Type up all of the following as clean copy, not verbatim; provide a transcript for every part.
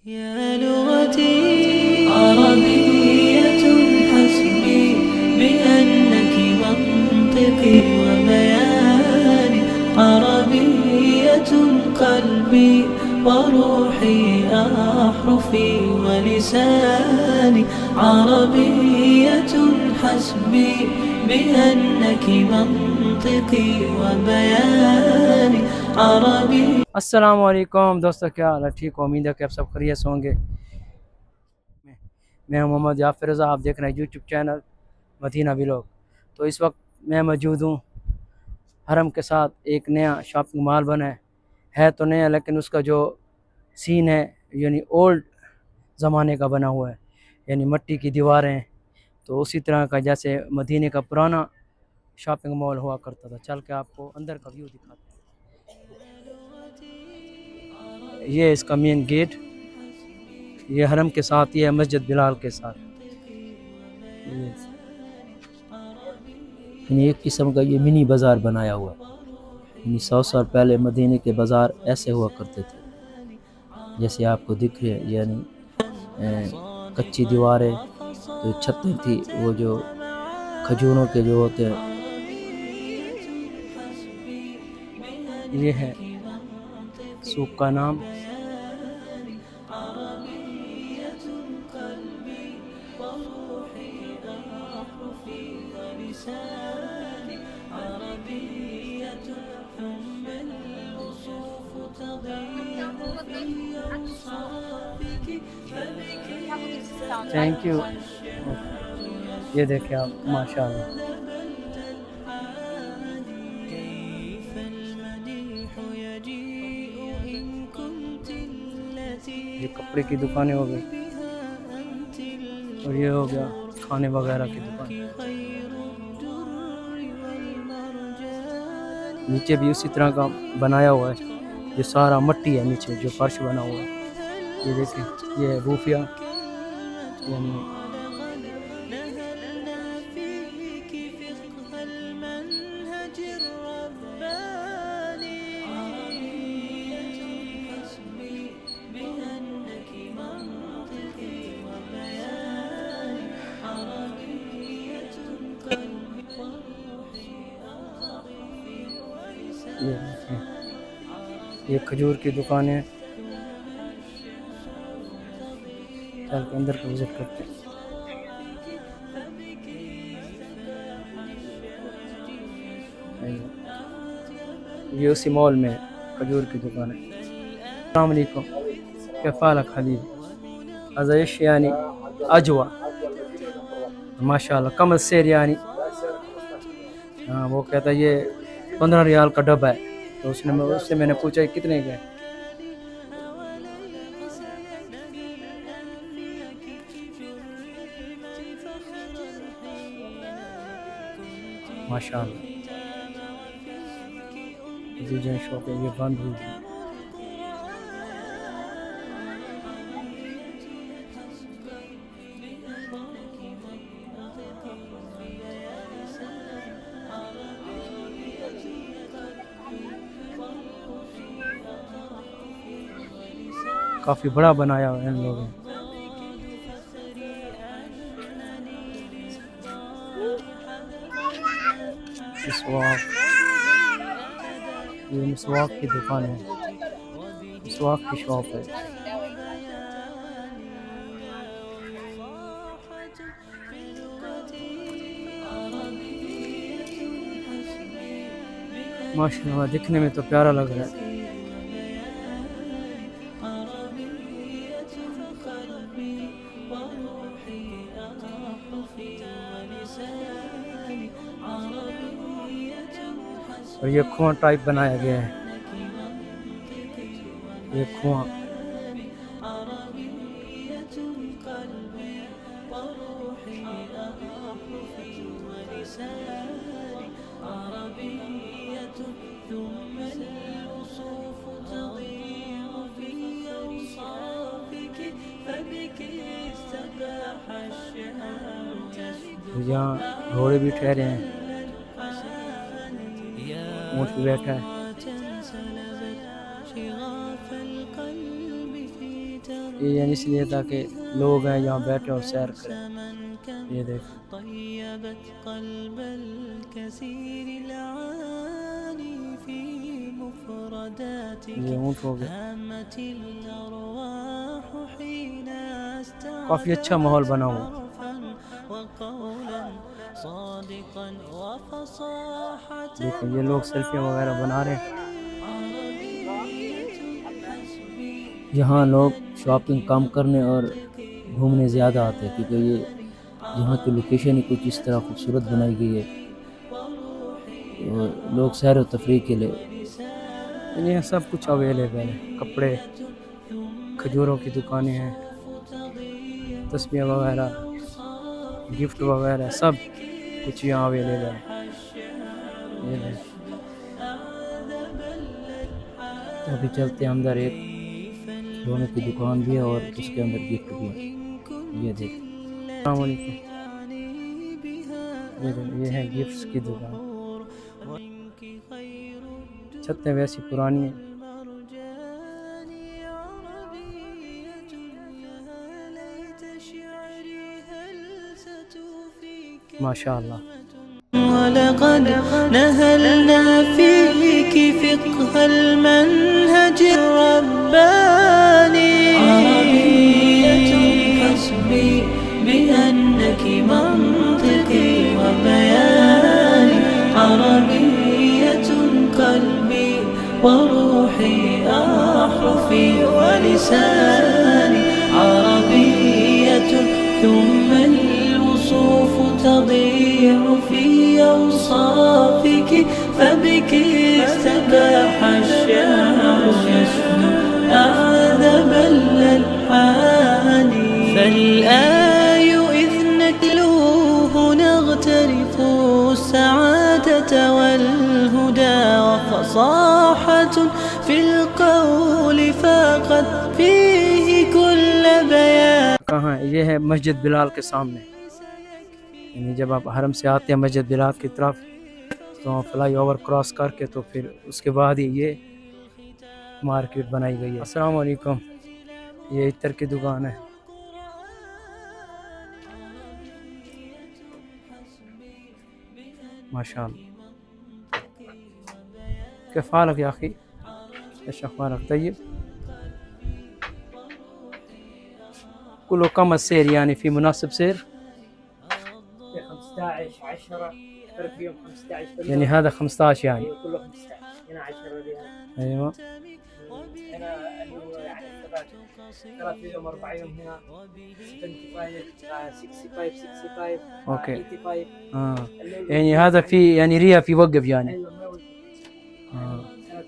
يا لغتي عربية حسبي بأنك منطقي وبياني عربية قلبي وروحي أحرفي ولساني عربية حسبي بأنك منطقي وبياني عربي। अस्सलाम वालेकुम दोस्तों, क्या हाल है? ठीक हो? उम्मीद है कि आप सब खैरियत से होंगे। मैं हूं मोहम्मद जाफ़िर रज़ा, आप देख रहे हैं यूट्यूब चैनल मदीना व्लॉग। तो इस वक्त मैं मौजूद हूं हरम के साथ। एक नया शॉपिंग मॉल बना है तो नया, लेकिन उसका जो सीन है यानी ओल्ड ज़माने का बना हुआ है, यानी मिट्टी की दीवारें। तो उसी तरह का जैसे मदीने का पुराना शॉपिंग मॉल हुआ करता था। चल के आपको अंदर का व्यू दिखाते हैं। ये है इसका मेन गेट। ये हरम के साथ, ये है मस्जिद बिलाल के साथ। यानी एक किस्म का ये मिनी बाज़ार बनाया हुआ है। यानी 100 साल पहले मदीने के बाज़ार ऐसे हुआ करते थे जैसे आपको दिख रहे हैं। यानी कच्ची दीवारें, जो छतें थी वो जो खजूरों के जो होते हैं। ये है सूक का नाम। Thank you. ये देखें आप, माशाल्लाह। ये कपड़े की दुकानें हो गई और ये हो गया खाने वगैरह की दुकान। नीचे भी उसी तरह का बनाया हुआ है। ये सारा मिट्टी है नीचे जो फर्श बना हुआ है। ये देखें, ये है रूफिया। यानी ये देखें, ये खजूर की दुकान है। चल के अंदर को विजिट करते हैं। ये उसी मॉल में खजूर की दुकान है। अस्सलाम वालेकुम, कैफ़ हालक हबीबी? अज़इश यानी अजवा, माशाल्लाह। कम सेर यानी, हाँ वो कहता है ये 15 रियाल का डब्बा है। तो उससे मैंने पूछा ये कितने का है? माशाल्लाह। डिजाइन शॉप है, ये बंद हुई है। काफ़ी बड़ा बनाया हुआ है इन लोगों ने। मिसवाक, ये मिसवाक की दुकान है, मिसवाक की शॉप है। माशाल्लाह, दिखने में तो प्यारा लग रहा है। और ये कुआं टाइप बनाया गया है, ये कुआं। यहाँ घोड़े भी ठहरे हैं, ऊँट भी बैठा है। ये यानी इसलिए ताकि लोग हैं यहाँ बैठे और सैर करें। ये देख طيبت قلب الكثير العاني في مفرداتك ये ऊँट हो गया। هامت الأرواح حين काफ़ी अच्छा माहौल बना हुआ। حرفا وقولا صادقا وفصاحة देखो ये लोग सेल्फी वगैरह बना रहे हैं। यहाँ लोग शॉपिंग कम करने और घूमने ज़्यादा आते हैं क्योंकि ये यहाँ की लोकेशन ही कुछ इस तरह खूबसूरत बनाई गई है और लोग सैर व तफरीह के लिए यहाँ सब कुछ अवेलेबल है। कपड़े, खजूरों की दुकानें हैं, तस्वीरें वगैरह, गिफ्ट वगैरह सब कुछ यहाँ अवेलेबल है। ये देख। तो अभी चलते हैं अंदर, एक खिलौनों की दुकान भी है और उसके अंदर गिफ्ट भी है। ये देख। अस्सलाम वालेकुम। ये है गिफ्ट्स की दुकान। छतें वैसी पुरानी है। माशाअल्लाह। ولقد نهلنا فيك فقه المنهج الرباني عربية حسبي بأنك منطقي وبياني عربية قلبي وروحي أحرفي ولساني عربية ثم الوصوف تضيع في أوصافك فبك استباح الشعر يشدو أعذب الألحان فالآي إذ نتلوه نغترف السعادة والهدى وفصاحة في القول فقد فيه كل بيان। कहाँ है? ये है मस्जिद बिलाल के सामने। यानी जब आप हरम से आते हैं मस्जिद बिलाल की तरफ तो फ्लाई ओवर क्रॉस करके तो फिर उसके बाद ही ये मार्केट बनाई गई है। अस्सलाम वालेकुम। ये इत्र की दुकान है। माशाअल्लाह। كيف حالك يا أخي؟ إيش أخبارك؟ طيب؟ كله كم السير يعني في مناسب سير؟ 15/10 فرق يوم 15 يعني هذا 15 يعني. كله 15 هنا 10 ريال. أيوة. هنا اللي هو يعني الثبات 3 يوم 4 يوم هنا 65 أوكي. 85 يعني هذا في يعني ريا في وقف يعني. ايوه ما هو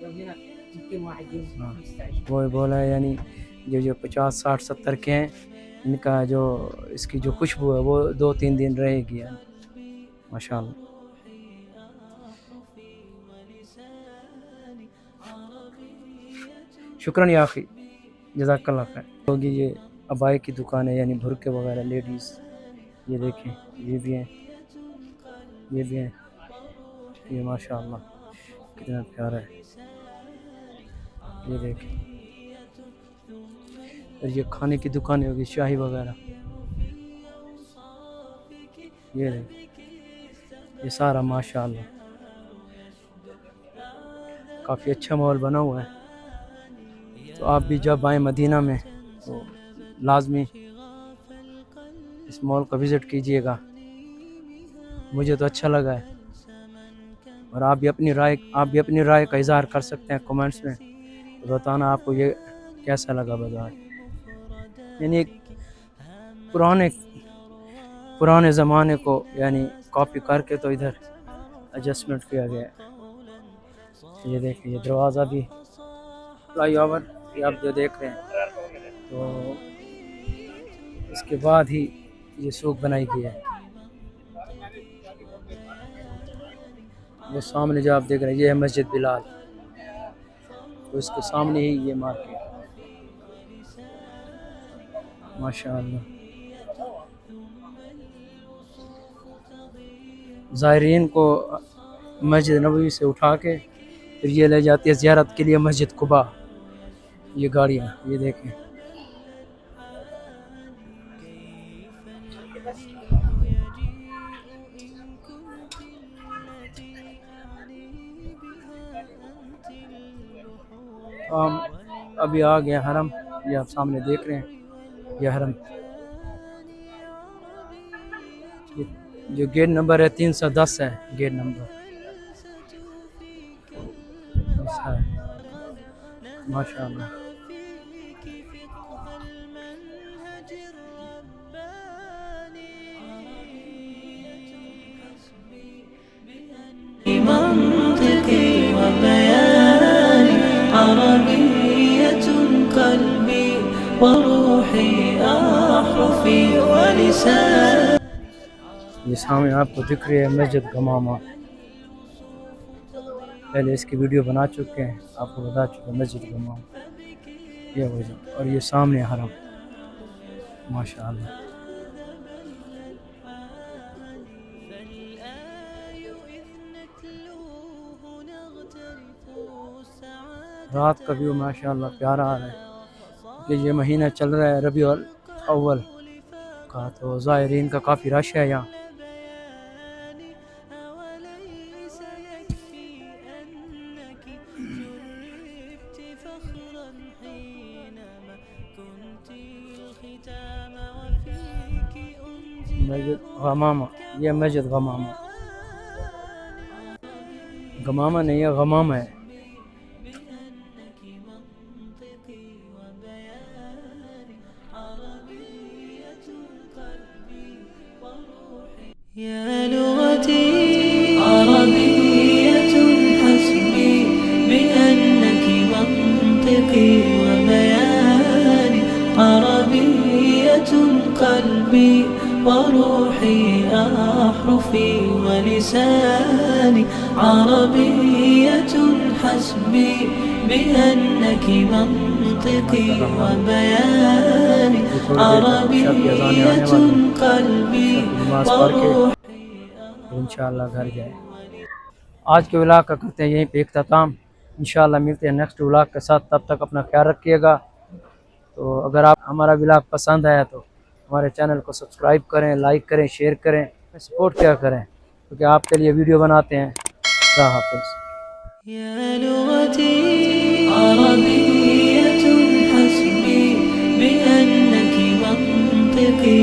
هنا 201 يوم 15 वो बोला यानी जो 50, 60, 70 के हैं इनका जो इसकी जो खुशबू है वो 2-3 दिन रहेगी यानी। माशाअल्लाह। शुक्रान या अखी, जज़ाकल्लाह खैर। होगी ये अबाई की दुकान है यानी भुरके वगैरह लेडीज़। ये देखें ये भी हैं, ये भी हैं। ये माशाअल्लाह कितना प्यारा है। ये देखें। और ये खाने की दुकान होगी शाही वगैरह। ये देखें ये सारा माशाअल्लाह काफ़ी अच्छा माहौल बना हुआ है। तो आप भी जब आए मदीना में तो लाजमी इस मॉल का विज़िट कीजिएगा। मुझे तो अच्छा लगा है और आप भी अपनी राय का इज़हार कर सकते हैं कमेंट्स में। तो बताना आपको ये कैसा लगा बाज़ार। यानी एक पुराने ज़माने को यानी कॉपी करके तो इधर एडजस्टमेंट किया गया है। ये देखिए ये दरवाज़ा भी फ्लाई ओवर आप जो देख रहे हैं तो इसके बाद ही ये सूक बनाई गई है। वो सामने जो आप देख रहे हैं ये है मस्जिद बिलाल, तो इसके सामने ही ये मार्केट। माशाअल्लाह। ज़ायरीन को मस्जिद नबवी से उठा के फिर ये ले जाती है ज़ियारत के लिए मस्जिद कुबा। ये गाड़ियाँ ये देखें हम अभी आ गए हरम, ये आप सामने देख रहे हैं, ये हरम, जो गेट नंबर है 310 है गेट नंबर, ऐसा है माशाल्लाह। منطقي وبياني عربية قلبي وروحي أحرفي ولساني. ये सामने आपको दिख रही है मस्जिद गमामा, पहले इसकी वीडियो बना चुके हैं, आपको बता चुके हैं मस्जिद गमामा, ये वजह, और ये सामने हरम माशाअल्लाह। रात का व्यू माशाअल्लाह प्यारा आ रहा है, क्योंकि ये महीना चल रहा है रबीउल अव्वल का, तो ज़ायरीन का काफ़ी रश है यहाँ। मस्जिद गमामा, ये मस्जिद गमामा, गमामा नहीं है गमामा है। يا لغتي عربية حسبي بأنك منطقي وبياني عربية قلبي وروحي أحرفي ولساني عربية حسبي بأنك منطقي وبياني عربية قلبي وروحي. इंशाअल्लाह घर जाए। आज के व्लॉग का करते हैं यहीं पे इख्तिताम, इंशाअल्लाह मिलते हैं नेक्स्ट व्लॉग के साथ, तब तक अपना ख्याल रखिएगा। तो अगर आप हमारा व्लॉग पसंद आया तो हमारे चैनल को सब्सक्राइब करें, लाइक करें, शेयर करें, सपोर्ट क्या करें, क्योंकि आपके लिए वीडियो बनाते हैं। अल्लाह हाफ़िज़। يا لغتي عربية حسبي بأنك منطقي